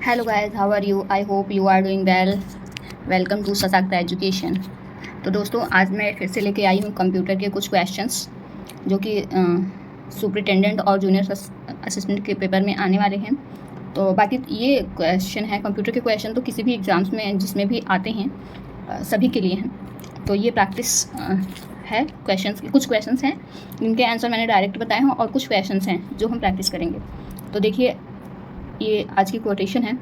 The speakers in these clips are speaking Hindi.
Hello guys, how are you? I hope you are doing well. Welcome to Sashakt education. तो दोस्तों, आज मैं फिर से लेके आई हूँ कंप्यूटर के कुछ क्वेश्चंस जो कि सुपरिटेंडेंट और जूनियर असिस्टेंट के पेपर में आने वाले हैं। तो बाकी ये क्वेश्चन है, कंप्यूटर के क्वेश्चन तो किसी भी एग्ज़ाम्स में जिसमें भी आते हैं सभी के लिए हैं। तो ये प्रैक्टिस है क्वेश्चंस की। कुछ क्वेश्चंस हैं जिनके आंसर मैंने डायरेक्ट बताए हैं और कुछ क्वेश्चंस हैं जो हम प्रैक्टिस करेंगे। तो देखिए, ये आज की कोटेशन है।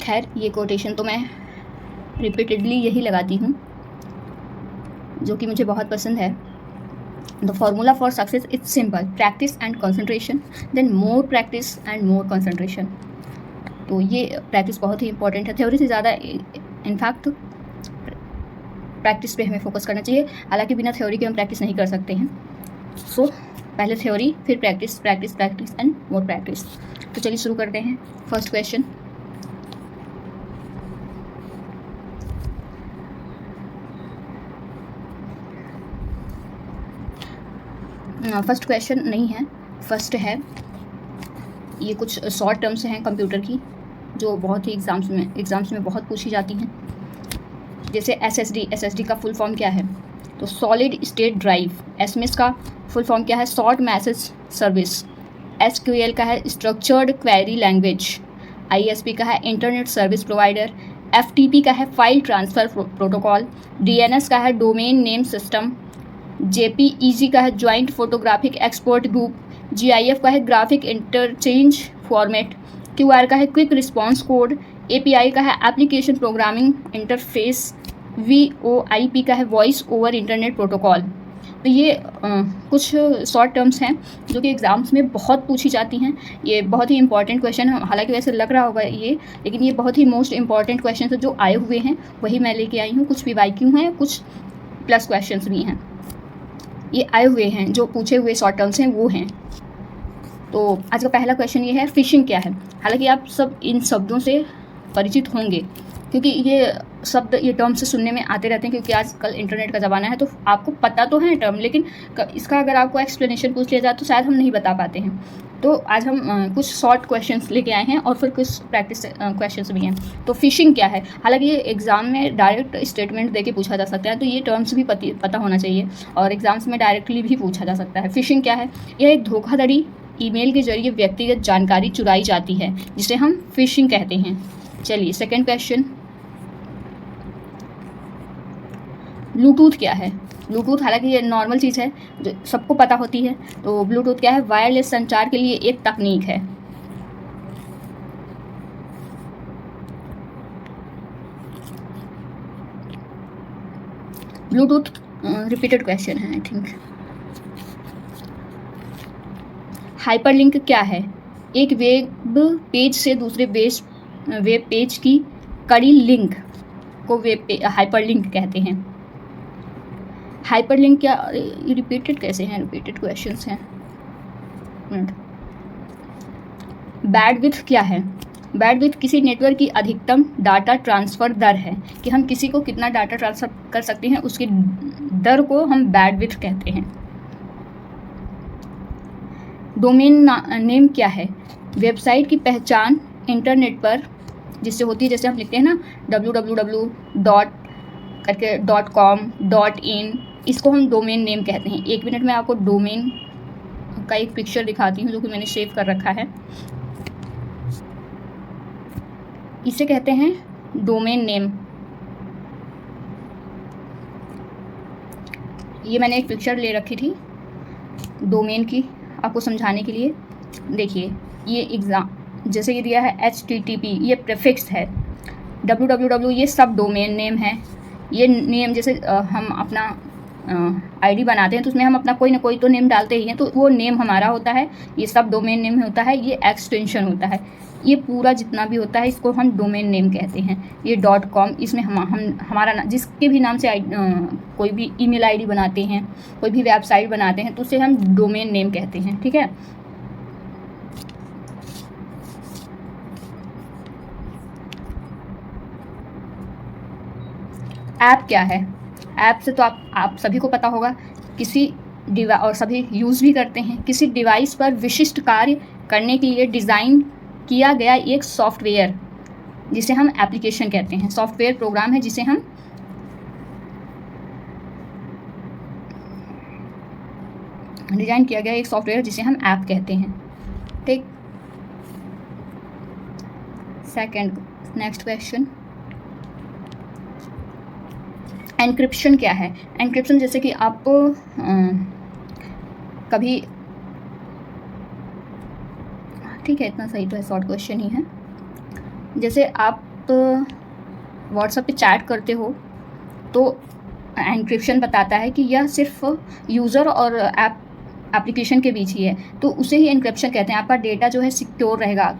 खैर, ये कोटेशन तो मैं रिपीटेडली यही लगाती हूँ, जो कि मुझे बहुत पसंद है। The formula for success is simple, practice and concentration, then more practice and more concentration. तो ये प्रैक्टिस बहुत ही इंपॉर्टेंट है। थ्योरी से ज़्यादा इनफैक्ट प्रैक्टिस पे हमें फोकस करना चाहिए। हालांकि बिना थ्योरी के हम प्रैक्टिस नहीं कर सकते हैं। सो पहले थ्योरी, फिर practice, practice practice and more practice. तो चलिए शुरू करते हैं। फर्स्ट क्वेश्चन, फर्स्ट क्वेश्चन नहीं है, फर्स्ट है। ये कुछ शॉर्ट टर्म्स हैं कंप्यूटर की जो बहुत ही एग्ज़ाम्स में बहुत पूछी जाती हैं। जैसे एसएसडी का फुल फॉर्म क्या है? तो सॉलिड स्टेट ड्राइव। एसएमएस का फुल फॉर्म क्या है? Short message service. एसक्यूएल का है स्ट्रक्चर्ड क्वेरी लैंग्वेज। आईएसपी का है इंटरनेट सर्विस प्रोवाइडर। एफटीपी का है फाइल ट्रांसफ़र प्रोटोकॉल। डीएनएस का है डोमेन नेम सिस्टम। जेपीईजी का है joint photographic export group. GIF का है ग्राफिक इंटरचेंज फॉर्मेट। क्यूआर का है क्विक रिस्पॉन्स कोड। एपीआई का है एप्लीकेशन प्रोग्रामिंग इंटरफेस। वीओआईपी का है वॉइस ओवर इंटरनेट प्रोटोकॉल। तो ये कुछ शॉर्ट टर्म्स हैं जो कि एग्ज़ाम्स में बहुत पूछी जाती हैं। ये बहुत ही इंपॉर्टेंट क्वेश्चन है। हालांकि वैसे लग रहा होगा ये, लेकिन ये बहुत ही मोस्ट इंपॉर्टेंट क्वेश्चन है जो आए हुए हैं, वही मैं लेके आई हूँ। कुछ PYQ हैं, कुछ प्लस क्वेश्चंस भी हैं। ये आए हुए हैं, जो पूछे हुए शॉर्ट टर्म्स हैं वो हैं। तो आज का पहला क्वेश्चन ये है, फिशिंग क्या है? हालांकि आप सब इन शब्दों से परिचित होंगे क्योंकि ये शब्द, ये टर्म से सुनने में आते रहते हैं, क्योंकि आजकल इंटरनेट का ज़माना है। तो आपको पता तो है टर्म, लेकिन इसका अगर आपको एक्सप्लेनेशन पूछ लिया जाए तो शायद हम नहीं बता पाते हैं। तो आज हम कुछ शॉर्ट क्वेश्चंस लेके आए हैं और फिर कुछ प्रैक्टिस क्वेश्चंस भी हैं। तो फिशिंग क्या है? हालांकि ये एग्ज़ाम में डायरेक्ट स्टेटमेंट देके पूछा जा सकता है, तो ये टर्म्स भी पता होना चाहिए और एग्ज़ाम्स में डायरेक्टली भी पूछा जा सकता है। फिशिंग क्या है? यह एक धोखाधड़ी, ईमेल के जरिए व्यक्तिगत जानकारी चुराई जाती है, जिसे हम फिशिंग कहते हैं। चलिए सेकेंड क्वेश्चन, ब्लूटूथ क्या है? ब्लूटूथ, हालांकि ये नॉर्मल चीज़ है जो सबको पता होती है। तो ब्लूटूथ क्या है? वायरलेस संचार के लिए एक तकनीक है। ब्लूटूथ रिपीटेड क्वेश्चन है आई थिंक। हाइपरलिंक क्या है? एक वेब पेज से दूसरे वेब पेज की कड़ी लिंक को हाइपरलिंक कहते हैं। हाइपरलिंक क्या, रिपीटेड कैसे हैं? रिपीटेड क्वेश्चंस हैं। बैंडविड्थ क्या है? बैंडविड्थ किसी नेटवर्क की अधिकतम डाटा ट्रांसफ़र दर है, कि हम किसी को कितना डाटा ट्रांसफ़र कर सकते हैं, उसकी दर को हम बैंडविड्थ कहते हैं। डोमेन नेम क्या है? वेबसाइट की पहचान इंटरनेट पर जिससे होती है, जैसे हम लिखते हैं ना www करके .com .in, इसको हम डोमेन नेम कहते हैं। एक मिनट में आपको डोमेन का एक पिक्चर दिखाती हूँ जो कि मैंने सेव कर रखा है। इसे कहते हैं डोमेन नेम। ये मैंने एक पिक्चर ले रखी थी डोमेन की आपको समझाने के लिए। देखिए, ये एग्ज़ाम जैसे ये दिया है HTTP, ये प्रीफिक्स है। www ये सब डोमेन नेम है। ये नेम जैसे हम अपना आईडी बनाते हैं तो उसमें हम अपना कोई ना कोई तो नेम डालते ही हैं, तो वो नेम हमारा होता है। ये सब डोमेन नेम होता है। ये एक्सटेंशन होता है। ये पूरा जितना भी होता है इसको हम डोमेन नेम कहते हैं। ये .com, इसमें हम हमारा जिसके भी नाम से कोई भी ईमेल आईडी बनाते हैं, कोई भी वेबसाइट बनाते हैं, तो उसे हम डोमेन नेम कहते हैं। ठीक है। ऐप क्या है? ऐप से तो आप सभी को पता होगा, किसी और सभी यूज़ भी करते हैं। किसी डिवाइस पर विशिष्ट कार्य करने के लिए डिज़ाइन किया गया एक सॉफ्टवेयर जिसे हम एप्लीकेशन कहते हैं। सॉफ्टवेयर प्रोग्राम है जिसे हम डिज़ाइन किया गया एक सॉफ्टवेयर जिसे हम ऐप कहते हैं। ठीक। सेकंड, नेक्स्ट क्वेश्चन, एन्क्रिप्शन क्या है? एन्क्रिप्शन जैसे कि आप कभी, ठीक है इतना सही तो है, शॉर्ट क्वेश्चन ही है। जैसे आप व्हाट्सएप पे चैट करते हो तो एन्क्रिप्शन बताता है कि यह सिर्फ यूज़र और एप्लीकेशन के बीच ही है, तो उसे ही एन्क्रिप्शन कहते हैं। आपका डेटा जो है सिक्योर रहेगा,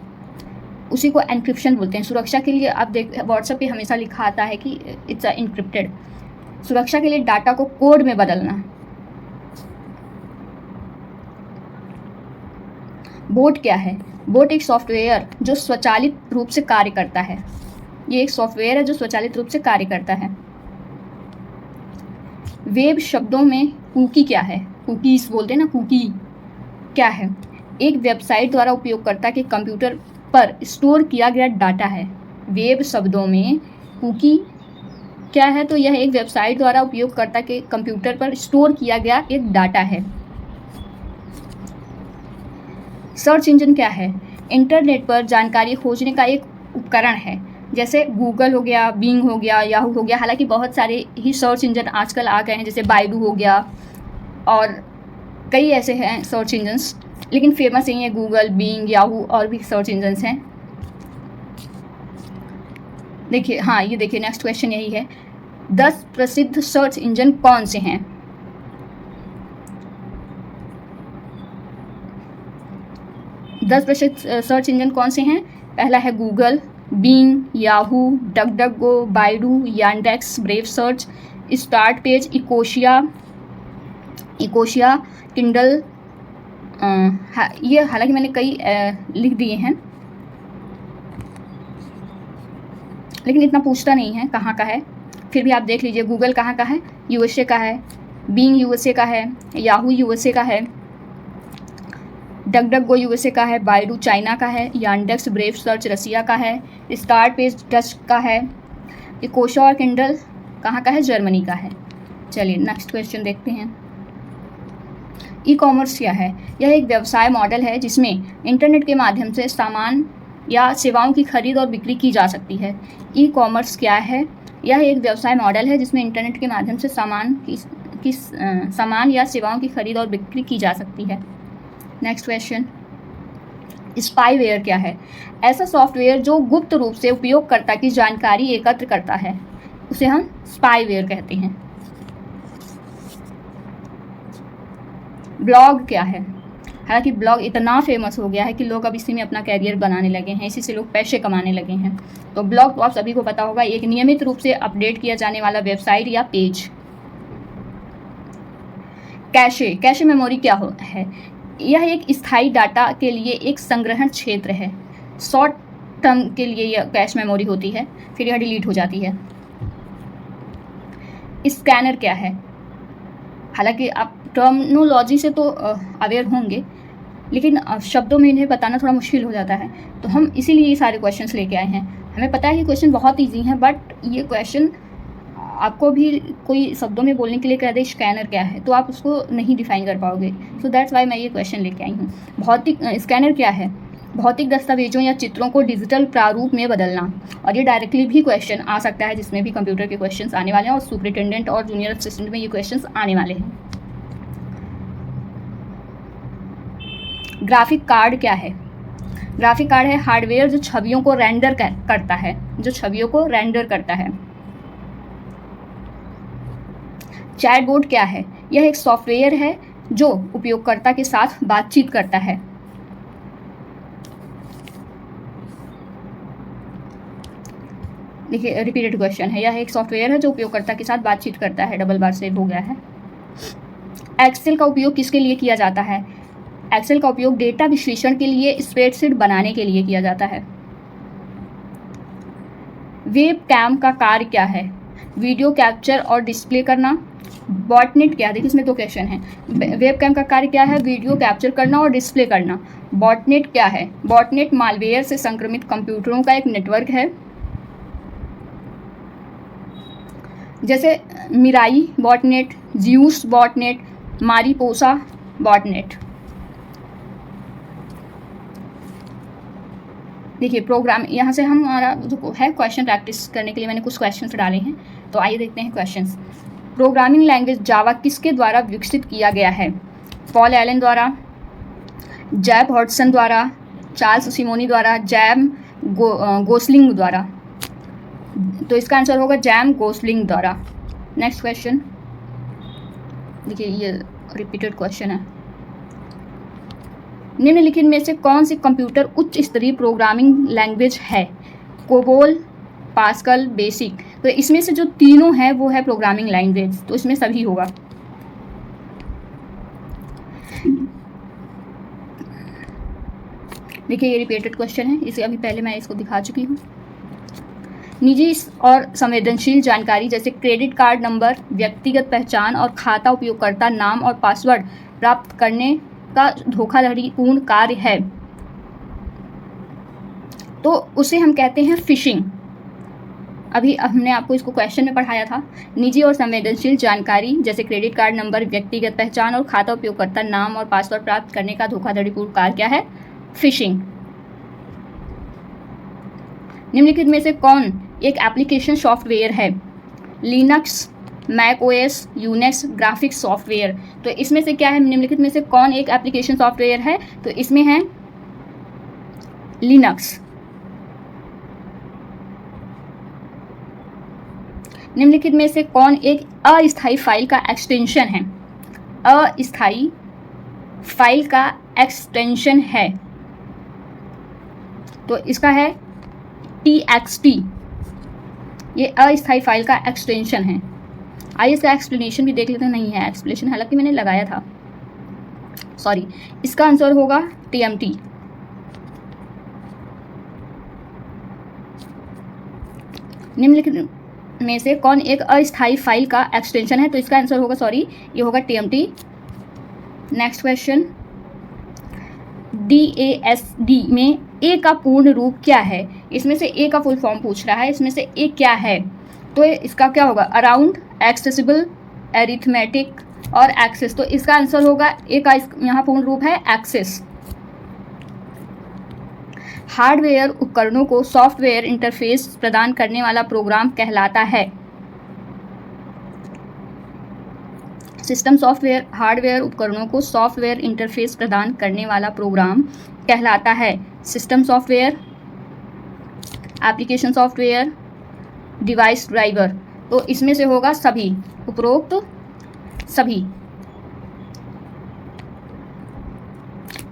उसी को एन्क्रिप्शन बोलते हैं। सुरक्षा के लिए आप व्हाट्सएप पे हमेशा लिखा आता है कि इट्स एन्क्रिप्टेड। सुरक्षा के लिए डाटा को कोड में बदलना। बोट क्या है? बोट एक सॉफ्टवेयर जो स्वचालित रूप से कार्य करता है। ये एक सॉफ्टवेयर है जो स्वचालित रूप से कार्य करता है। वेब शब्दों में कुकी क्या है? कुकीज़ बोलते हैं ना, कुकी क्या है? एक वेबसाइट द्वारा उपयोगकर्ता के कंप्यूटर पर स्टोर किया गया डाटा है। वेब शब्दों में कुकी क्या है? तो यह एक वेबसाइट द्वारा उपयोगकर्ता के कंप्यूटर पर स्टोर किया गया एक डाटा है। सर्च इंजन क्या है? इंटरनेट पर जानकारी खोजने का एक उपकरण है, जैसे गूगल हो गया, बिंग हो गया, याहू हो गया। हालांकि बहुत सारे ही सर्च इंजन आजकल आ गए हैं, जैसे बाइडू हो गया और कई ऐसे हैं सर्च इंजन्स, लेकिन फेमस यही है गूगल, बिंग, याहू और भी सर्च इंजन्स हैं। देखिए, हाँ ये देखिए नेक्स्ट क्वेश्चन यही है, 10 प्रसिद्ध सर्च इंजन कौन से हैं? दस प्रसिद्ध सर्च इंजन कौन से हैं? पहला है Google, Bing, Yahoo, DuckDuckGo, Baidu, Yandex, Brave search, start page, Ecosia, Kindle. ये हालांकि मैंने कई लिख दिए हैं, लेकिन इतना पूछता नहीं है कहाँ का है, फिर भी आप देख लीजिए। गूगल कहाँ का है? यूएसए का है। बिंग यूएसए का है। याहू यूएसए का है। डकडकगो यूएसए का है। बाइडू चाइना का है। यांडेक्स ब्रेव सर्च रसिया का है। स्टार्ट पेज डच का है। इकोशा और किंडल कहाँ का है? जर्मनी का है। चलिए नेक्स्ट क्वेश्चन देखते हैं। ई कॉमर्स क्या है? यह एक व्यवसाय मॉडल है जिसमें इंटरनेट के माध्यम से सामान या सेवाओं की खरीद और बिक्री की जा सकती है। ई कॉमर्स क्या है? यह एक व्यवसाय मॉडल है जिसमें इंटरनेट के माध्यम से सामान या सेवाओं की खरीद और बिक्री की जा सकती है। नेक्स्ट क्वेश्चन, स्पाईवेयर क्या है? ऐसा सॉफ्टवेयर जो गुप्त रूप से उपयोगकर्ता की जानकारी एकत्र करता है, उसे हम स्पाईवेयर कहते हैं। ब्लॉग क्या है? हालांकि ब्लॉग इतना फेमस हो गया है कि लोग अब इसी में अपना कैरियर बनाने लगे हैं, इसी से लोग पैसे कमाने लगे हैं। तो ब्लॉग तो आप सभी को पता होगा, एक नियमित रूप से अपडेट किया जाने वाला वेबसाइट या पेज। कैशे मेमोरी क्या है? यह एक स्थायी डाटा के लिए एक संग्रहण क्षेत्र है। शॉर्ट टर्म के लिए यह कैश मेमोरी होती है, फिर यह डिलीट हो जाती है। स्कैनर क्या है? हालांकि आप टर्मिनोलॉजी से तो अवेयर होंगे, लेकिन शब्दों में इन्हें बताना थोड़ा मुश्किल हो जाता है, तो हम इसीलिए ये सारे क्वेश्चंस लेके आए हैं। हमें पता है कि क्वेश्चन बहुत ईजी हैं, बट ये क्वेश्चन आपको भी कोई शब्दों में बोलने के लिए कह दे स्कैनर क्या है, तो आप उसको नहीं डिफाइन कर पाओगे। सो दैट्स वाई मैं ये क्वेश्चन लेके आई हूँ। स्कैनर क्या है? भौतिक दस्तावेजों या चित्रों को डिजिटल प्रारूप में बदलना। और ये डायरेक्टली भी क्वेश्चन आ सकता है, जिसमें भी कंप्यूटर के क्वेश्चंस आने वाले हैं, और सुपरिटेंडेंट और जूनियर असिस्टेंट में ये क्वेश्चंस आने वाले हैं। ग्राफिक कार्ड क्या है? ग्राफिक कार्ड है हार्डवेयर जो छवियों को रेंडर करता है, चैटबॉट क्या है? यह एक सॉफ्टवेयर है जो उपयोगकर्ता के साथ बातचीत करता है। देखिए रिपीटेड क्वेश्चन है, यह एक सॉफ्टवेयर है जो उपयोगकर्ता के साथ बातचीत करता है। डबल बार सेव हो गया है। एक्सेल का उपयोग किसके लिए किया जाता है? एक्सेल का उपयोग डेटा विश्लेषण के लिए, स्प्रेडशीट बनाने के लिए किया जाता है। वेब कैम का कार्य क्या है? वीडियो कैप्चर और डिस्प्ले करना। बॉटनेट क्या है, देखिए इसमें 2 क्वेश्चन हैं। वेबकैम का कार्य क्या है, वीडियो कैप्चर करना और डिस्प्ले करना। बॉटनेट क्या है, बॉटनेट मालवेयर से संक्रमित कंप्यूटरों का एक नेटवर्क है, जैसे Mirai botnet, Zeus botnet, Mariposa botnet. देखिए प्रोग्राम, यहाँ से हमारा जो है क्वेश्चन प्रैक्टिस करने के लिए मैंने कुछ क्वेश्चंस डाले हैं, तो आइए देखते हैं क्वेश्चंस। प्रोग्रामिंग लैंग्वेज जावा किसके द्वारा विकसित किया गया है? पॉल एलन द्वारा, जैब हॉटसन द्वारा, चार्ल्स सिमोनी द्वारा, जैम गोसलिंग द्वारा। तो इसका आंसर होगा जैम गोसलिंग द्वारा। नेक्स्ट क्वेश्चन, देखिए ये रिपीटेड क्वेश्चन है। निम्नलिखित में से कौन सी कंप्यूटर उच्च स्तरीय प्रोग्रामिंग लैंग्वेज है? COBOL, pascal, basic. तो इसमें से जो तीनों है वो है प्रोग्रामिंग लैंग्वेज, तो इसमें सभी होगा। देखिए ये रिपीटेड क्वेश्चन है, इसे अभी पहले मैं इसको दिखा चुकी हूँ। निजी और संवेदनशील जानकारी जैसे क्रेडिट कार्ड नंबर, व्यक्तिगत पहचान और खाता उपयोगकर्ता नाम और पासवर्ड प्राप्त करने का धोखाधड़ीपूर्ण कार्य है, तो उसे हम कहते हैं फिशिंग। अभी हमने आपको इसको क्वेश्चन में पढ़ाया था। निजी और संवेदनशील जानकारी जैसे क्रेडिट कार्ड नंबर, व्यक्तिगत पहचान और खाता उपयोगकर्ता नाम और पासवर्ड प्राप्त करने का धोखाधड़ीपूर्ण कार्य क्या है? फिशिंग। निम्नलिखित में से कौन एक एप्लीकेशन सॉफ्टवेयर है? Linux, Mac OS, Unix, graphics software. तो इसमें से क्या है, निम्नलिखित में से कौन एक एप्लीकेशन सॉफ्टवेयर है? तो इसमें है लिनक्स। निम्नलिखित में से कौन एक अस्थायी फाइल का एक्सटेंशन है? अस्थायी फाइल का एक्सटेंशन है, तो इसका है txt। ये अस्थायी फाइल का एक्सटेंशन है। आइए इसका एक्सप्लेनेशन भी देख लेते हैं। नहीं है एक्सप्लेनेशन, हालांकि मैंने लगाया था, सॉरी। इसका आंसर होगा tmt। निम्नलिखित में से कौन एक अस्थायी फाइल का एक्सटेंशन है? तो इसका आंसर होगा, सॉरी, ये होगा tmt। नेक्स्ट क्वेश्चन, DASD में ए का पूर्ण रूप क्या है? इसमें से ए का फुल फॉर्म पूछ रहा है, इसमें से ए क्या है? तो इसका क्या होगा? अराउंड, एक्सेसिबल, एरिथमेटिक और एक्सेस। तो इसका आंसर होगा ए का यहाँ पूर्ण रूप है एक्सेस। हार्डवेयर उपकरणों को सॉफ्टवेयर इंटरफेस प्रदान करने वाला प्रोग्राम कहलाता है। सिस्टम सॉफ्टवेयर हार्डवेयर उपकरणों को सॉफ्टवेयर इंटरफेस प्रदान करने वाला प्रोग्राम कहलाता है। System software, application software, device driver. तो इसमें से होगा सभी, उपरोक्त सभी।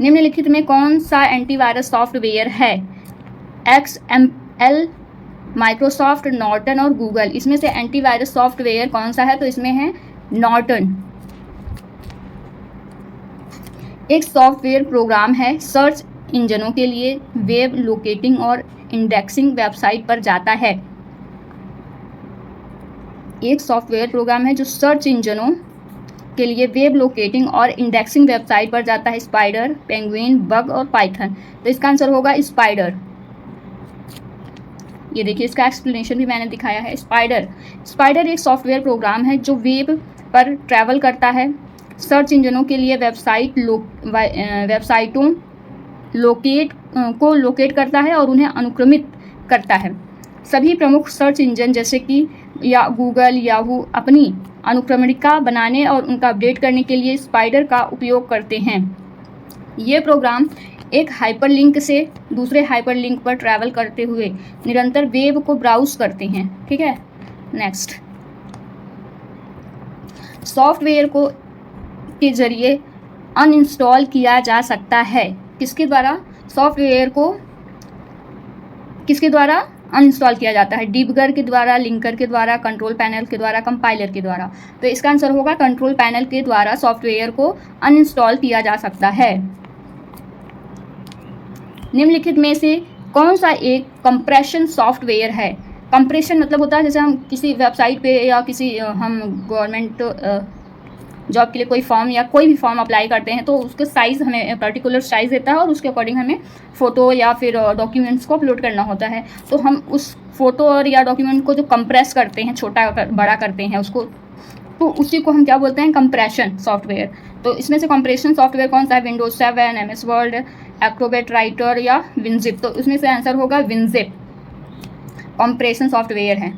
निम्नलिखित में कौन सा एंटीवायरस सॉफ्टवेयर है? XML, माइक्रोसॉफ्ट, नॉर्टन और गूगल। इसमें से एंटीवायरस सॉफ्टवेयर कौन सा है? तो इसमें है नॉर्टन। एक सॉफ्टवेयर प्रोग्राम है सर्च इंजनों के लिए वेब लोकेटिंग और इंडेक्सिंग वेबसाइट पर जाता है। एक सॉफ्टवेयर प्रोग्राम है जो सर्च इंजनों के लिए वेब लोकेटिंग और इंडेक्सिंग वेबसाइट पर जाता है। स्पाइडर, पेंगुइन, बग और पाइथन। तो इसका आंसर होगा स्पाइडर। ये देखिए इसका एक्सप्लेनेशन भी मैंने दिखाया है। स्पाइडर एक सॉफ्टवेयर प्रोग्राम है जो वेब पर ट्रैवल करता है, सर्च इंजनों के लिए वेबसाइटों को लोकेट करता है और उन्हें अनुक्रमित करता है। सभी प्रमुख सर्च इंजन जैसे कि या गूगल, याहू अपनी अनुक्रमणिका बनाने और उनका अपडेट करने के लिए स्पाइडर का उपयोग करते हैं। ये प्रोग्राम एक हाइपरलिंक से दूसरे हाइपरलिंक पर ट्रैवल करते हुए निरंतर वेब को ब्राउज करते हैं। ठीक है, नेक्स्ट। सॉफ्टवेयर को के जरिए अनइंस्टॉल किया जा सकता है। किसके द्वारा? सॉफ्टवेयर को किसके द्वारा अनइंस्टॉल किया जाता है? डिबगर के द्वारा, लिंकर के द्वारा, कंट्रोल पैनल के द्वारा, कंपाइलर के द्वारा। तो इसका आंसर होगा कंट्रोल पैनल के द्वारा सॉफ्टवेयर को अनइंस्टॉल किया जा सकता है। निम्नलिखित में से कौन सा एक कंप्रेशन सॉफ्टवेयर है? कंप्रेशन मतलब होता है जैसे हम किसी वेबसाइट पे या किसी हम गवर्नमेंट जॉब के लिए कोई फॉर्म या कोई भी फॉर्म अप्लाई करते हैं तो उसके साइज़ हमें पर्टिकुलर साइज़ देता है और उसके अकॉर्डिंग हमें फ़ोटो या फिर डॉक्यूमेंट्स को अपलोड करना होता है। तो हम उस फ़ोटो और या डॉक्यूमेंट को जो कंप्रेस करते हैं, छोटा बड़ा करते हैं उसको, तो उसी को हम क्या बोलते हैं, कंप्रेशन सॉफ्टवेयर। तो इसमें से कंप्रेशन सॉफ्टवेयर कौन सा है, Windows 7, MS word, Acrobat writer या विनजिप। तो इसमें से आंसर होगा विनजिप, कंप्रेशन सॉफ्टवेयर है।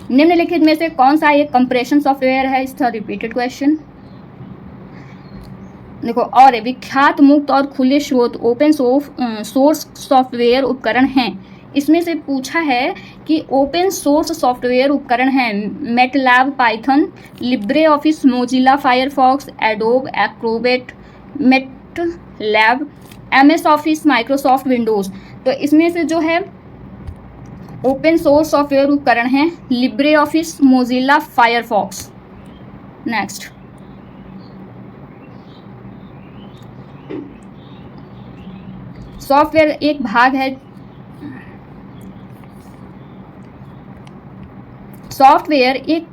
निम्नलिखित में से कौन सा एक कंप्रेशन सॉफ्टवेयर है, इसका रिपीटेड क्वेश्चन देखो। और विख्यात, मुक्त और खुले स्रोत ओपन सोर्स सॉफ्टवेयर उपकरण हैं। इसमें से पूछा है कि ओपन सोर्स सॉफ्टवेयर उपकरण हैं MATLAB, Python, Libre office, Mozilla Firefox, adobe, Acrobat, MATLAB, MS office, Microsoft Windows. तो इसमें से जो है ओपन सोर्स सॉफ्टवेयर उपकरण हैं Libre office, Mozilla Firefox. Next, software एक भाग है, सॉफ्टवेयर एक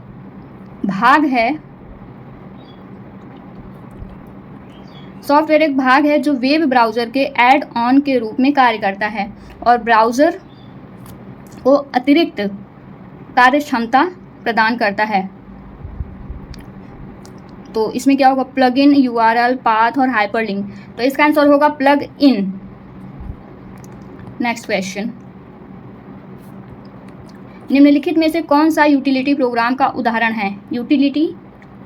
भाग है, सॉफ्टवेयर एक भाग है जो वेब ब्राउज़र के ऐड ऑन के रूप में कार्य करता है और ब्राउज़र को अतिरिक्त कार्य क्षमता प्रदान करता है। तो इसमें क्या होगा, प्लग इन, URL, पाथ और हाइपरलिंक। तो इसका आंसर होगा प्लग इन। नेक्स्ट क्वेश्चन, निम्नलिखित में से कौन सा यूटिलिटी प्रोग्राम का उदाहरण है, यूटिलिटी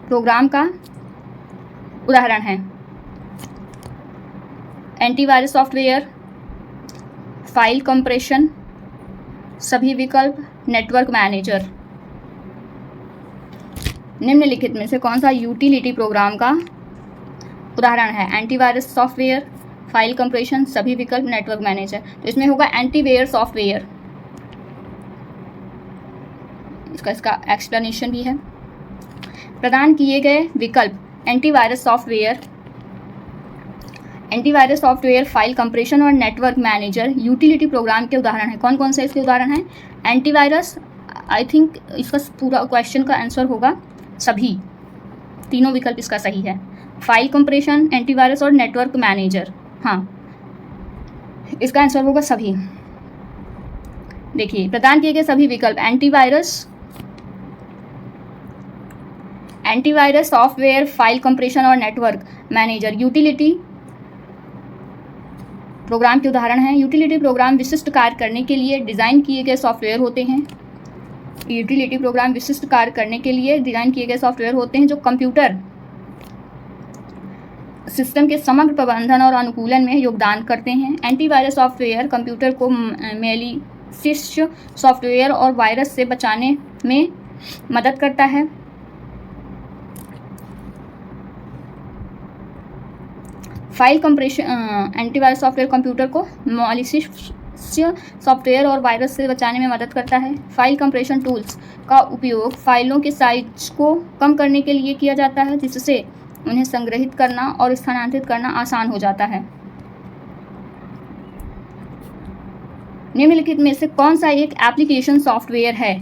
प्रोग्राम का उदाहरण है, एंटीवायरस सॉफ्टवेयर, फाइल कंप्रेशन, सभी विकल्प, नेटवर्क मैनेजर। निम्नलिखित में से कौन सा यूटिलिटी प्रोग्राम का उदाहरण है, एंटीवायरस सॉफ्टवेयर, फाइल कंप्रेशन, सभी विकल्प, नेटवर्क मैनेजर। तो इसमें होगा एंटीवायरस सॉफ्टवेयर। इसका एक्सप्लेनेशन भी है। प्रदान किए गए विकल्प, एंटीवायरस सॉफ्टवेयर, फाइल कंप्रेशन और नेटवर्क मैनेजर यूटिलिटी प्रोग्राम के उदाहरण हैं। कौन कौन से इसके उदाहरण हैं, एंटीवायरस, आई थिंक इसका पूरा क्वेश्चन का आंसर होगा सभी, तीनों विकल्प इसका सही है। फाइल कंप्रेशन, एंटीवायरस और नेटवर्क मैनेजर, हाँ इसका आंसर होगा सभी। देखिए, प्रदान किए गए सभी विकल्प, एंटीवायरस सॉफ्टवेयर, फाइल कंप्रेशन और नेटवर्क मैनेजर यूटिलिटी प्रोग्राम के उदाहरण हैं। यूटिलिटी प्रोग्राम विशिष्ट कार्य करने के लिए डिज़ाइन किए गए सॉफ्टवेयर होते हैं। यूटिलिटी प्रोग्राम विशिष्ट कार्य करने के लिए डिज़ाइन किए गए सॉफ्टवेयर होते हैं जो कंप्यूटर सिस्टम के समग्र प्रबंधन और अनुकूलन में योगदान करते हैं। एंटीवायरस सॉफ्टवेयर कंप्यूटर को मैलिशियस सॉफ्टवेयर और वायरस से बचाने में मदद करता है। File compression, antivirus software computer को मैलिशियस सॉफ्टवेयर और वायरस से बचाने में मदद करता है। फाइल कंप्रेशन टूल्स का उपयोग फाइलों के साइज को कम करने के लिए किया जाता है, जिससे उन्हें संग्रहित करना और स्थानांतरित करना आसान हो जाता है। निम्नलिखित में से कौन सा एक एप्लीकेशन सॉफ्टवेयर है,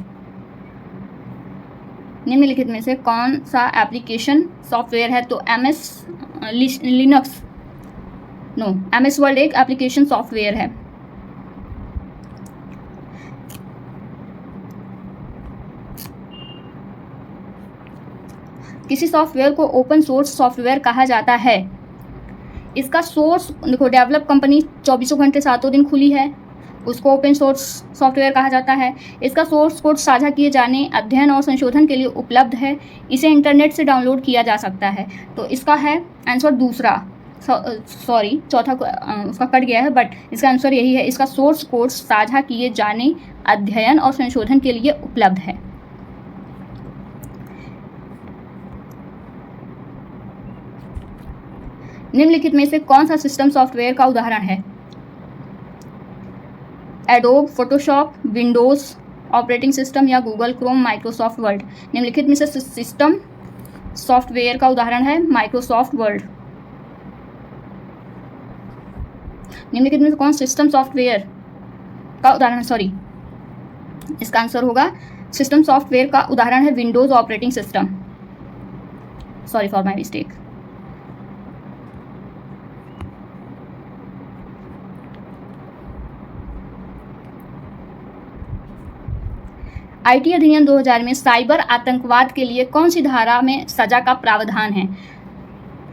निम्नलिखित में से कौन सा एप्लीकेशन सॉफ्टवेयर है, तो लिनक्स, नो, MS वर्ड एक एप्लीकेशन सॉफ्टवेयर है। किसी सॉफ्टवेयर को ओपन सोर्स सॉफ्टवेयर कहा जाता है। इसका सोर्स देखो, डेवलप कंपनी 24 घंटे 7 दिन खुली है, उसको ओपन सोर्स सॉफ्टवेयर कहा जाता है। इसका सोर्स कोड साझा किए जाने, अध्ययन और संशोधन के लिए उपलब्ध है। इसे इंटरनेट से डाउनलोड किया जा सकता है। तो इसका है आंसर दूसरा, सॉरी चौथा उसका कट गया है, बट इसका आंसर यही है। इसका सोर्स कोड साझा किए जाने, अध्ययन और संशोधन के लिए उपलब्ध है। निम्नलिखित में से कौन सा सिस्टम सॉफ्टवेयर का उदाहरण है, adobe, Photoshop, Windows operating system या गूगल क्रोम, माइक्रोसॉफ्ट वर्ड। निम्नलिखित में से सिस्टम सॉफ्टवेयर का उदाहरण है माइक्रोसॉफ्ट वर्ड। निम्नलिखित में से कौन सिस्टम सॉफ्टवेयर का उदाहरण, सॉरी इसका आंसर होगा सिस्टम सॉफ्टवेयर का उदाहरण है Windows operating system. Sorry for my mistake. IT अधिनियम 2000 में साइबर आतंकवाद के लिए कौन सी धारा में सजा का प्रावधान है?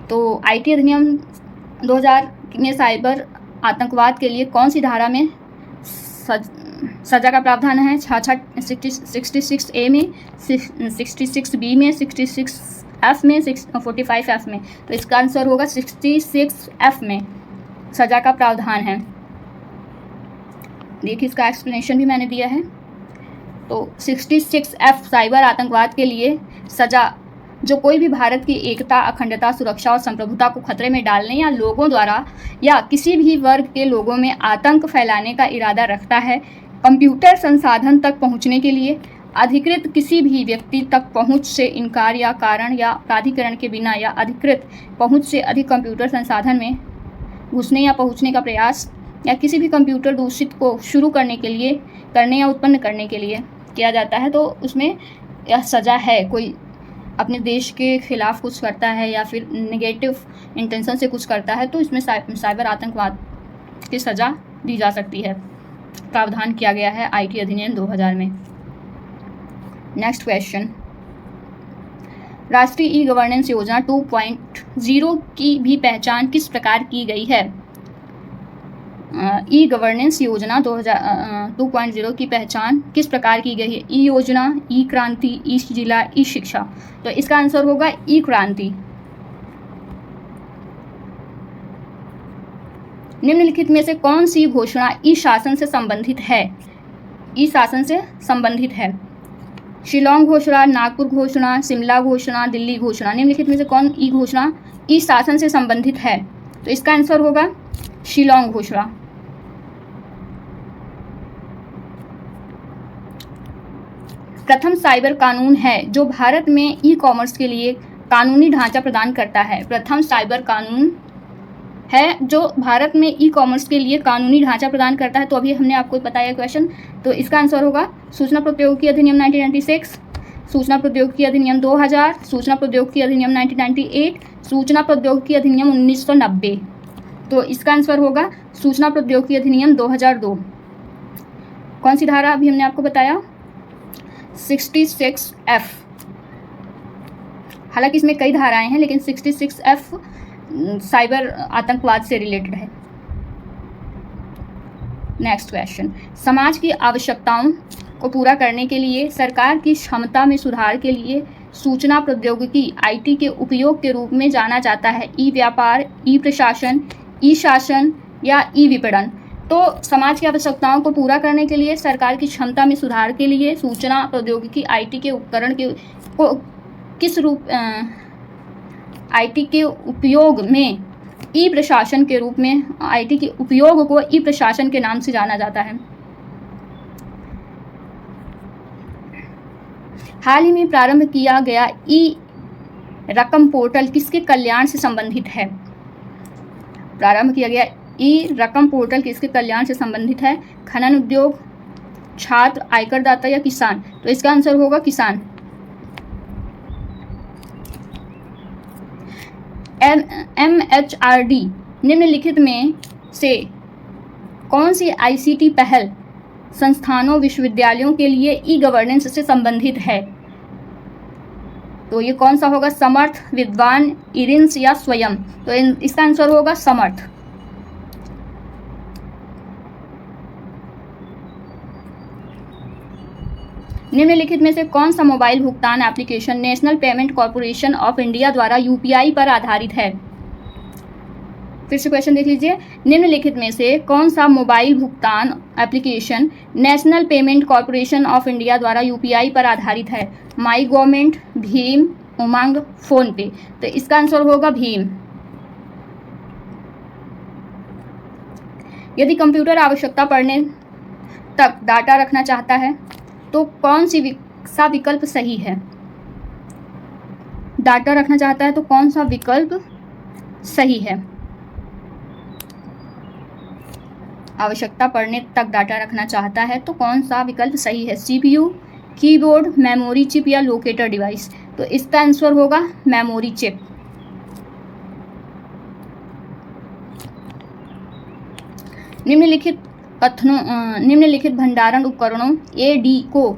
तो आईटी अधिनियम 2000 में साइबर आतंकवाद के लिए कौन सी धारा में सजा का प्रावधान है? 66A में, 66B में, 66F में, 45F में। तो इसका आंसर होगा 66F में सजा का प्रावधान है। देखिए इसका एक्सप्लेनेशन भी मैंने दिया है। तो 66F साइबर आतंकवाद के लिए सजा जो कोई भी भारत की एकता, अखंडता, सुरक्षा और संप्रभुता को खतरे में डालने या लोगों द्वारा या किसी भी वर्ग के लोगों में आतंक फैलाने का इरादा रखता है, कंप्यूटर संसाधन तक पहुंचने के लिए अधिकृत किसी भी व्यक्ति तक पहुंच से इनकार या कारण या प्राधिकरण के बिना या अधिकृत पहुंच से अधिक कंप्यूटर संसाधन में घुसने या पहुंचने का प्रयास या किसी भी कंप्यूटर दूषित को शुरू करने या उत्पन्न करने के लिए किया जाता है, तो उसमें यह सज़ा है। कोई अपने देश के खिलाफ कुछ करता है या फिर नेगेटिव इंटेंशन से कुछ करता है, तो इसमें साइबर आतंकवाद की सज़ा दी जा सकती है। प्रावधान किया गया है आईटी अधिनियम 2000 में। नेक्स्ट क्वेश्चन, राष्ट्रीय ई गवर्नेंस योजना 2.0 की भी पहचान किस प्रकार की गई है? ई गवर्नेंस योजना 2.0 की पहचान किस प्रकार की गई है? ई योजना, ई क्रांति, ई जिला, ई शिक्षा। तो इसका आंसर होगा ई क्रांति। निम्नलिखित में से कौन सी घोषणा ई शासन से संबंधित है? ई शासन से संबंधित है। शिलोंग घोषणा, नागपुर घोषणा, शिमला घोषणा, दिल्ली घोषणा। निम्नलिखित में से कौन ई घोषणा ई शासन से संबंधित है? तो इसका आंसर होगा शिलोंग घोषणा। प्रथम साइबर कानून है जो भारत में ई कॉमर्स के लिए कानूनी ढांचा प्रदान करता है। प्रथम साइबर कानून है जो भारत में ई कॉमर्स के लिए कानूनी ढांचा प्रदान करता है। तो अभी हमने आपको बताया क्वेश्चन, तो इसका आंसर होगा सूचना प्रौद्योगिकी अधिनियम 1996, सूचना प्रौद्योगिकी अधिनियम 2000, सूचना प्रौद्योगिकी अधिनियम 1998, सूचना प्रौद्योगिकी अधिनियम 1990। तो इसका आंसर होगा सूचना प्रौद्योगिकी अधिनियम 2002। कौन सी धारा अभी हमने आपको बताया? 66F। हालांकि इसमें कई धाराएं हैं, लेकिन 66F साइबर आतंकवाद से रिलेटेड है। नेक्स्ट क्वेश्चन, समाज की आवश्यकताओं को पूरा करने के लिए सरकार की क्षमता में सुधार के लिए सूचना प्रौद्योगिकी आईटी के उपयोग के रूप में जाना जाता है। ई व्यापार, ई प्रशासन, ई शासन या ई विपणन। तो समाज की आवश्यकताओं को पूरा करने के लिए सरकार की क्षमता में सुधार के लिए सूचना प्रौद्योगिकी आईटी के उपकरण को किस रूप आईटी के उपयोग में ई प्रशासन के रूप में, आईटी के उपयोग को ई प्रशासन के नाम से जाना जाता है। हाल ही में प्रारंभ किया गया ई रकम पोर्टल किसके कल्याण से संबंधित है? प्रारंभ किया गया ई रकम पोर्टल किसके कल्याण से संबंधित है? खनन उद्योग, छात्र, आयकरदाता या किसान। तो इसका आंसर होगा किसान। MHRD निम्नलिखित में से कौन सी आईसीटी पहल संस्थानों, विश्वविद्यालयों के लिए ई गवर्नेंस से संबंधित है? तो ये कौन सा होगा? समर्थ, विद्वान, इरिंस या स्वयं। तो इसका आंसर होगा समर्थ। निम्नलिखित में से कौन सा मोबाइल भुगतान application national payment corporation of India द्वारा यूपीआई पर आधारित है? फिर से क्वेश्चन देख लीजिए। निम्नलिखित में से कौन सा मोबाइल भुगतान application national payment corporation of India द्वारा यूपीआई पर आधारित है? My government, Bhim, Umang, phone पे। तो इसका आंसर होगा भीम। यदि कंप्यूटर आवश्यकता पड़ने तक डाटा रखना चाहता है तो कौन सा विकल्प सही है? डाटा रखना चाहता है तो कौन सा विकल्प सही है? आवश्यकता पड़ने तक डाटा रखना चाहता है तो कौन सा विकल्प सही है? CPU, कीबोर्ड, मेमोरी चिप या लोकेटर डिवाइस? तो इसका आंसर होगा मेमोरी चिप। निम्नलिखित भंडारण उपकरणों AD को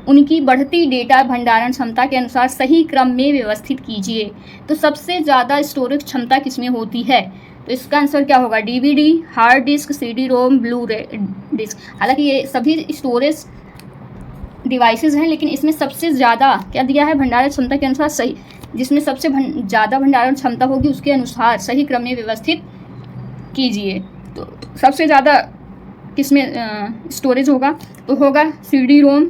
उनकी बढ़ती डेटा भंडारण क्षमता के अनुसार सही क्रम में व्यवस्थित कीजिए। तो सबसे ज़्यादा स्टोरेज क्षमता किसमें होती है? तो इसका आंसर क्या होगा? DVD, hard disk, CD-ROM, blue रे डिस्क। हालांकि ये सभी स्टोरेज डिवाइसेस हैं, लेकिन इसमें सबसे ज़्यादा क्या दिया है? भंडारण क्षमता के अनुसार सही, जिसमें सबसे ज़्यादा भंडारण क्षमता होगी उसके अनुसार सही क्रम में व्यवस्थित कीजिए। तो सबसे ज़्यादा किसमें स्टोरेज होगा? तो होगा CD-ROM,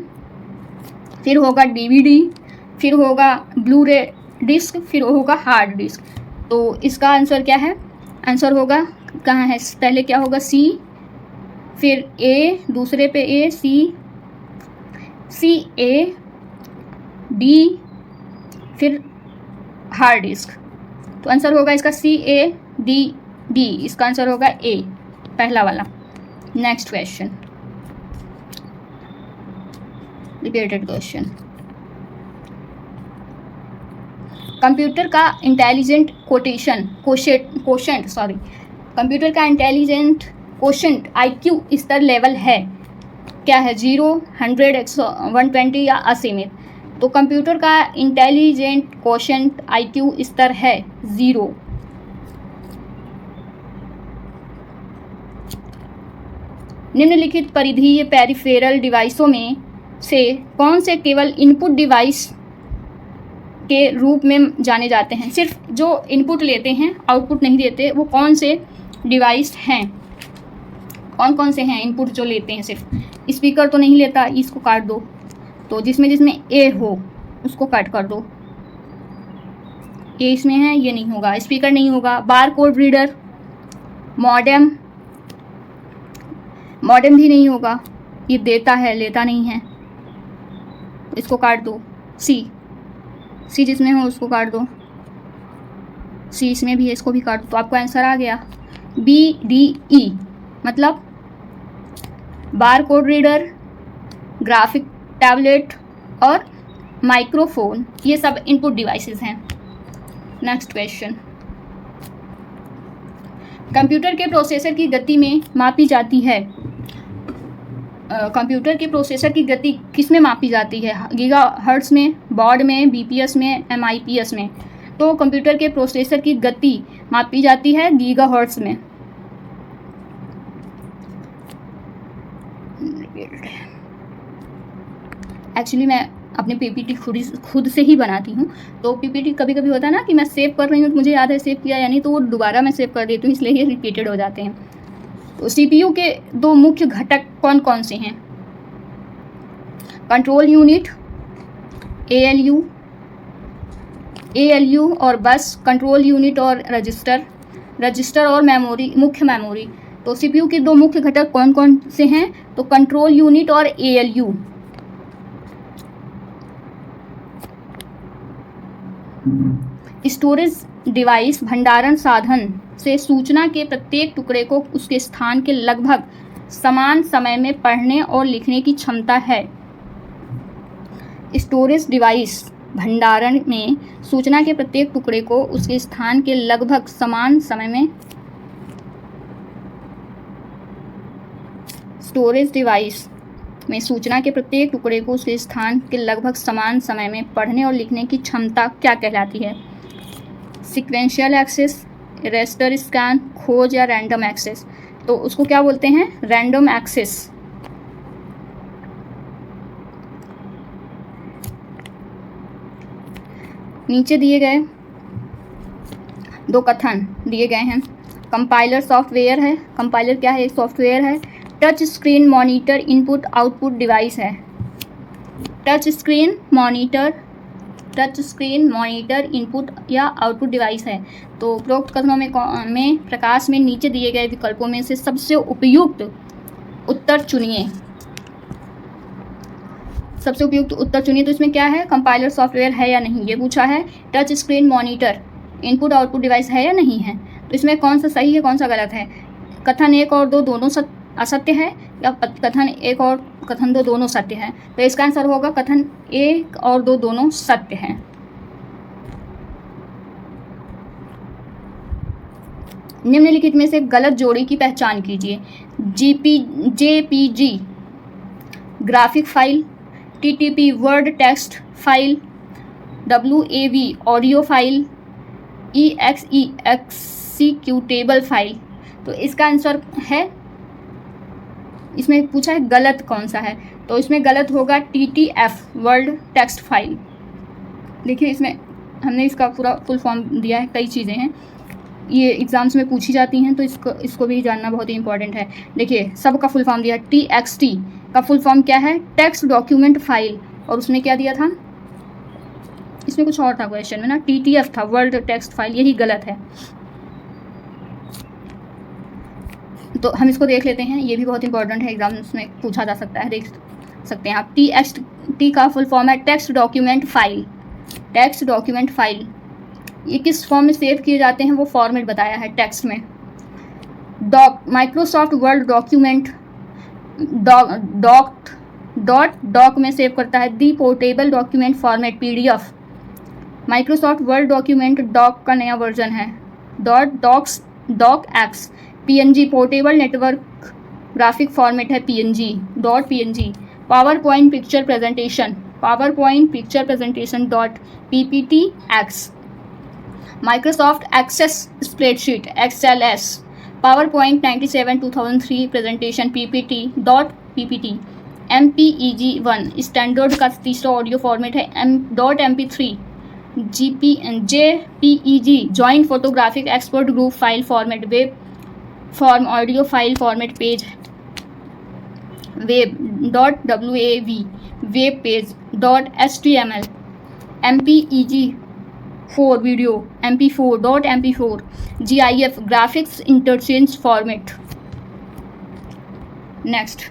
फिर होगा DVD, फिर होगा ब्लू रे डिस्क, फिर होगा हार्ड डिस्क। तो इसका आंसर क्या है? आंसर होगा, कहाँ है? पहले क्या होगा? C, फिर A, दूसरे पे A, C A, D, फिर हार्ड डिस्क। तो आंसर होगा इसका CAD। इसका आंसर होगा A, पहला वाला। Next question, repeated question. Computer का इंटेलिजेंट कंप्यूटर का इंटेलिजेंट क्वोशेंट IQ स्तर लेवल है क्या है? 0, 100, 120 या असीमित? तो कंप्यूटर का इंटेलिजेंट क्वोशेंट IQ स्तर है 0। निम्नलिखित परिधीय पेरिफेरल डिवाइसों में से कौन से केवल इनपुट डिवाइस के रूप में जाने जाते हैं? सिर्फ जो इनपुट लेते हैं, आउटपुट नहीं देते, वो कौन से डिवाइस हैं? कौन से हैं इनपुट जो लेते हैं सिर्फ? स्पीकर तो नहीं लेता, इसको काट दो। तो जिसमें A हो उसको काट कर दो। A इसमें है, ये नहीं होगा, स्पीकर नहीं होगा। बार कोड रीडर, मॉडेम भी नहीं होगा, ये देता है लेता नहीं है, इसको काट दो। C जिसमें हो उसको काट दो। C इसमें भी है, इसको भी काट दो। तो आपको आंसर आ गया BDE, मतलब bar code reader, graphic tablet और माइक्रोफोन, ये सब इनपुट डिवाइसेस हैं। नेक्स्ट क्वेश्चन, कंप्यूटर के प्रोसेसर की गति में मापी जाती है। कंप्यूटर के प्रोसेसर की गति किस में मापी जाती है? गीगाहर्ट्ज़ में, बाud में, BPS में, MIPS में? तो कंप्यूटर के प्रोसेसर की गति मापी जाती है गीगाहर्ट्ज़ में। एक्चुअली मैं अपनी PPT खुद से ही बनाती हूँ, तो PPT कभी कभी होता है ना कि मैं सेव कर रही हूँ तो मुझे याद है सेव किया या नहीं, तो वो दोबारा मैं सेव कर देती हूँ, इसलिए ये रिपीटेड हो जाते हैं। तो CPU के दो मुख्य घटक कौन कौन से हैं? कंट्रोल यूनिट, ALU और बस, कंट्रोल यूनिट और रजिस्टर और मेमोरी, मुख्य मेमोरी। तो CPU के दो मुख्य घटक कौन कौन से हैं? तो कंट्रोल यूनिट और ALU। स्टोरेज डिवाइस भंडारण साधन से सूचना के प्रत्येक टुकड़े को उसके स्थान के लगभग समान समय में पढ़ने और लिखने की क्षमता है। स्टोरेज डिवाइस भंडारण में सूचना के प्रत्येक टुकड़े को उसके स्थान के लगभग समान समय में स्टोरेज डिवाइस में सूचना के प्रत्येक टुकड़े को उसके स्थान के लगभग समान समय में पढ़ने और लिखने की क्षमता क्या कहलाती है? सीक्वेंशियल एक्सेस, रेस्टर स्कैन, खोज या रैंडम एक्सेस? तो उसको क्या बोलते हैं? Random access. नीचे दिए गए दो कथन दिए गए हैं। कंपाइलर सॉफ्टवेयर है। कंपाइलर क्या है? एक सॉफ्टवेयर है। Touch screen monitor input output device है। टच स्क्रीन मॉनिटर इनपुट या आउटपुट डिवाइस है। तो उपरोक्त कथनों में प्रकाश में नीचे दिए गए विकल्पों में से सबसे उपयुक्त उत्तर चुनिए। सबसे उपयुक्त उत्तर चुनिए। तो इसमें क्या है? कंपाइलर सॉफ्टवेयर है या नहीं, ये पूछा है। Touch screen monitor input output device है या नहीं है। तो इसमें कौन सा सही है, कौन सा गलत है? कथन 1 और 2 दोनों असत्य है या कथन 1 और कथन 2 दोनों सत्य हैं? तो इसका आंसर होगा कथन 1 और 2 दोनों सत्य हैं। निम्नलिखित में से गलत जोड़ी की पहचान कीजिए। JPG graphic file, TTP word text file, WAV audio file, EXE executable file. तो इसका आंसर है, इसमें पूछा है गलत कौन सा है, तो इसमें गलत होगा TTF वर्ड टेक्स्ट फाइल। देखिए इसमें हमने इसका पूरा फुल फॉर्म दिया है, कई चीज़ें हैं ये एग्ज़ाम्स में पूछी जाती हैं, तो इसको भी जानना बहुत ही इंपॉर्टेंट है। देखिए सबका फुल फॉर्म दिया, TXT का फुल फॉर्म क्या है? टेक्स्ट डॉक्यूमेंट फाइल, और उसमें क्या दिया था, इसमें कुछ और था क्वेश्चन में ना, TTF था वर्ड टेक्स्ट फाइल, यही गलत है। तो हम इसको देख लेते हैं, ये भी बहुत इंपॉर्टेंट है, एग्जाम्स में पूछा जा सकता है, देख सकते हैं आप। TXT का फुल फॉर्म है text document file. Text document file ये किस फॉर्म में सेव किए जाते हैं, वो फॉर्मेट बताया है टेक्स्ट में। माइक्रोसॉफ्ट वर्ड डॉक्यूमेंट डॉक में सेव करता है। The portable document format PDF। Microsoft Word document doc का नया वर्जन है। DocX PNG portable network graphic format है PNG। .png PowerPoint picture presentation .pptx। Microsoft Access spreadsheet XLS PowerPoint 97 2003 presentation PPT। MPEG-1 standard का तीसरा ऑडियो फॉर्मेट है। .mp3 JPEG joint photographic expert group file format. Web form audio file format page web .wav web page .html। MPEG-4 video MP4 GIF graphics interchange format. Next,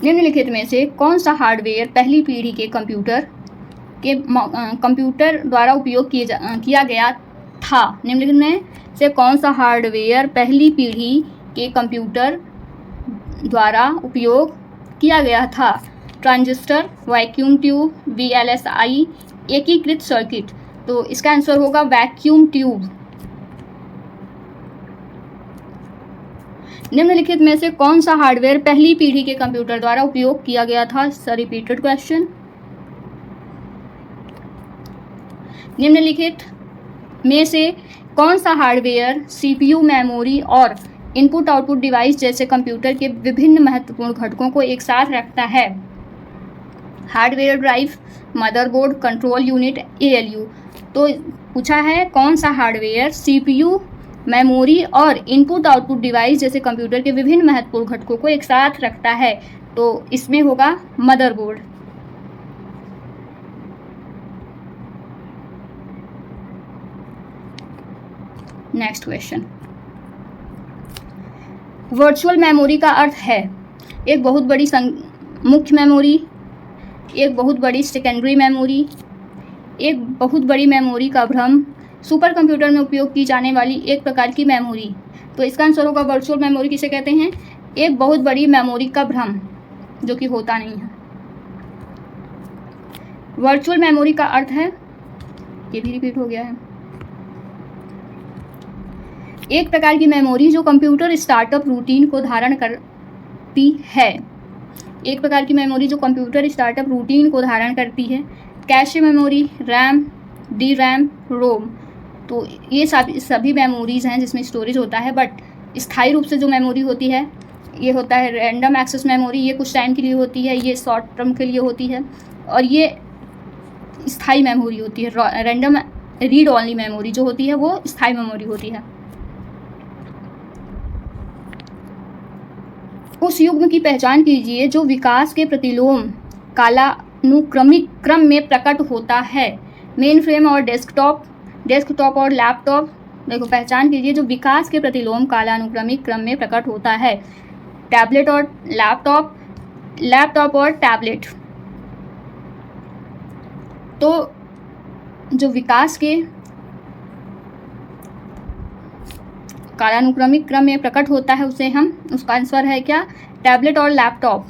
निम्नलिखित में से कौन सा हार्डवेयर पहली पीढ़ी के कंप्यूटर द्वारा उपयोग किया गया था? निम्नलिखित में से कौन सा हार्डवेयर पहली पीढ़ी के कंप्यूटर द्वारा उपयोग किया गया था? ट्रांजिस्टर, वैक्यूम ट्यूब, VLSI, एकीकृत सर्किट। तो इसका आंसर होगा वैक्यूम ट्यूब। निम्नलिखित में से कौन सा हार्डवेयर पहली पीढ़ी के कंप्यूटर द्वारा उपयोग किया गया था? Repeated question. निम्नलिखित में से कौन सा हार्डवेयर CPU, मेमोरी और इनपुट आउटपुट डिवाइस जैसे कंप्यूटर के विभिन्न महत्वपूर्ण घटकों को एक साथ रखता है? Hardware drive, motherboard, control unit, ALU। तो पूछा है कौन सा हार्डवेयर CPU, मेमोरी और इनपुट आउटपुट डिवाइस जैसे कंप्यूटर के विभिन्न महत्वपूर्ण घटकों को एक साथ रखता है? तो इसमें होगा motherboard. Next question, virtual memory का अर्थ है एक बहुत बड़ी मुख्य मेमोरी, एक बहुत बड़ी सेकेंडरी मेमोरी, एक बहुत बड़ी मेमोरी का भ्रम, सुपर कंप्यूटर में उपयोग की जाने वाली एक प्रकार की मेमोरी। तो इसका आंसर होगा वर्चुअल मेमोरी किसे कहते हैं? एक बहुत बड़ी मेमोरी का भ्रम, जो कि होता नहीं है। वर्चुअल मेमोरी का अर्थ है, ये भी रिपीट हो गया है, एक प्रकार की मेमोरी जो कंप्यूटर स्टार्टअप रूटीन को धारण करती है। एक प्रकार की मेमोरी जो कंप्यूटर स्टार्टअप रूटीन को धारण करती है। कैशे मेमोरी, रैम, DRAM, रोम। तो ये सभी मेमोरीज हैं जिसमें स्टोरेज होता है, बट स्थायी रूप से जो मेमोरी होती है ये होता है रैंडम एक्सेस मेमोरी। ये कुछ टाइम के लिए होती है, ये शॉर्ट टर्म के लिए होती है, और ये स्थायी मेमोरी होती है। रैंडम रीड ओनली मेमोरी जो होती है वो स्थायी मेमोरी होती है। उस युग्म की पहचान कीजिए जो विकास के प्रतिलोम कालानुक्रमिक क्रम में प्रकट होता है। मेन फ्रेम और डेस्कटॉप और लैपटॉप। देखो पहचान कीजिए जो विकास के प्रतिलोम कालानुक्रमिक क्रम में प्रकट होता है। टैबलेट और लैपटॉप, लैपटॉप और टैबलेट। तो जो विकास के कालानुक्रमिक क्रम में प्रकट होता है उसे हम, उसका आंसर है क्या, टैबलेट और लैपटॉप।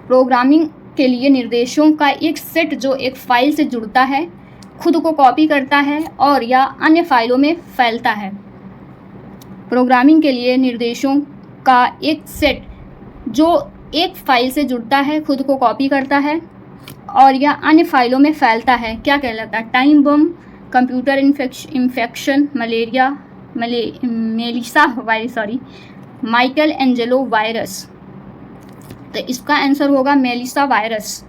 प्रोग्रामिंग के लिए निर्देशों का एक सेट जो एक फाइल से जुड़ता है, खुद को कॉपी करता है और या अन्य फाइलों में फैलता है। प्रोग्रामिंग के लिए निर्देशों का एक सेट जो एक फाइल से जुड़ता है, खुद को कॉपी करता है और या अन्य फाइलों में फैलता है, क्या कहलाता है, time bomb, computer infection, malaria, Melissa virus, Michael Angelo virus. तो इसका आंसर होगा मेलिसा वायरस।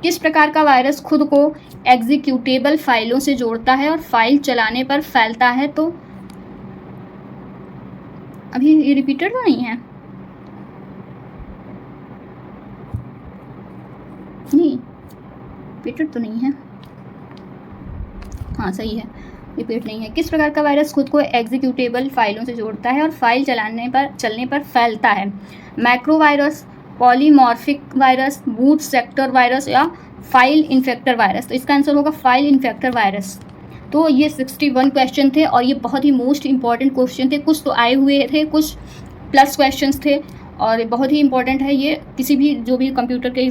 किस प्रकार का वायरस खुद को एग्जीक्यूटेबल फाइलों से जोड़ता है और फाइल चलाने पर फैलता है? तो अभी ये रिपीटेड तो नहीं है, नहीं रिपीटेड तो नहीं है, हाँ सही है, रिपीट नहीं है। किस प्रकार का वायरस खुद को एग्जीक्यूटेबल फाइलों से जोड़ता है और फाइल चलने पर फैलता है? Macro virus, polymorphic virus, boot sector virus या फाइल इन्फेक्टर वायरस? तो इसका आंसर होगा फाइल इन्फेक्टर वायरस। तो ये 61 क्वेश्चन थे और ये बहुत ही मोस्ट इंपॉर्टेंट क्वेश्चन थे। कुछ तो आए हुए थे, कुछ प्लस क्वेश्चंस थे और बहुत ही इंपॉर्टेंट है ये। किसी भी जो भी कंप्यूटर के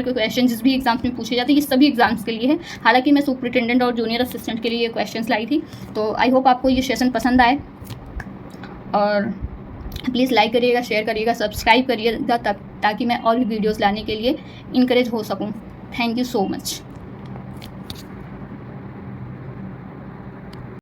क्वेश्चन जिस भी एग्जाम्स में पूछे जाते हैं, ये सभी एग्जाम्स के लिए है। हालांकि मैं सुपरिटेंडेंट और जूनियर असिस्टेंट के लिए ये क्वेश्चंस लाई थी। तो आई होप आपको ये सेशन पसंद आए और प्लीज़ लाइक करिएगा, शेयर करिएगा, सब्सक्राइब करिएगा ताकि मैं और भी वीडियोज़ लाने के लिए इनकरेज हो सकूँ। Thank you so much.